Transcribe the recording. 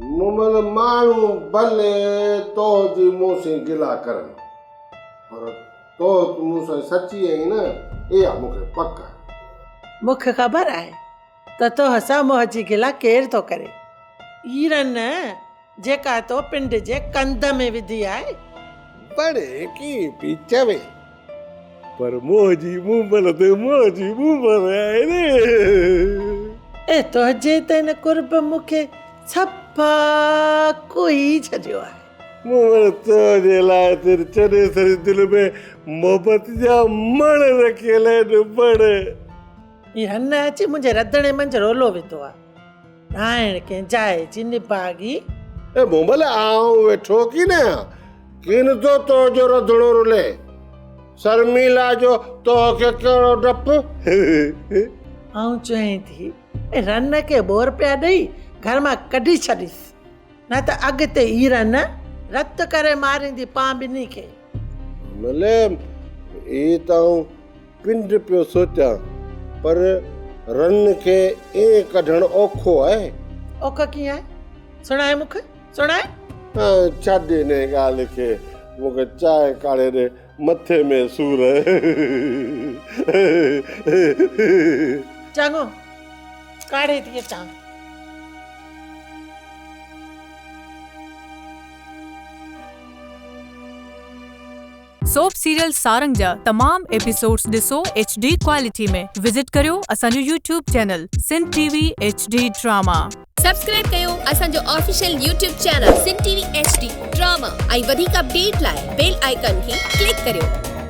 मुमल माण्हू भले तो जी मूं से गिला करनि पर तो मूं सां सची आहीं न इहा मूंखे पक आहे। मूंखे ख़बर आहे त तो हसा मोह जी गिला केर थो करे। ईरन जेका तो पिंड जे कंध में विधी आहे। बड़े की पी चवे पर मोजी मुमल ते मोजी मुमल आहे ने। ए तुंहिंजे त हिन कुर्ब मूंखे सफ़ा कोई छॾियो आहे। मुमल तो जे लाइ तेरे चने सरी दिल में मोहब्बत जा मण रखियल आहिनि बण। ही हन अची मुंहिंजे रंधिणे मंझि रोलो विधो आहे। राइण कंहिं जाइ जी निभागी। ए मुमल आऊं वेठो की न किन तो जो रंधिणो रुले शर्मिला जो तो के कहिड़ो डपु। आऊं चवां थी रन खे बोर पिया ॾेई घर मां कढी छॾीस न त अॻिते हीरन रत करे मारींदी पां ॿिन्ही खे। मले ई ताऊं पिंड पियो सोचां पर रन खे ए कढण औखो आहे। औखो कीअं आहे? सुणाए मूंखे सुणाए। छॾ हिन ॻाल्हि खे मूंखे चांहि काढ़े ॾे मथे में सूर। चङो काढ़े थी अचां। सोप सीरियल सारंग जा तमाम एपिसोड्स ॾिसो HD क्वालिटी में। विजिट करियो असांजो YouTube channel Sindh TV HD drama. Subscribe कयो असांजो official YouTube channel Sindh TV HD drama ऐं वधीक अपडेट लाइ बेल आइकन खे क्लिक करियो।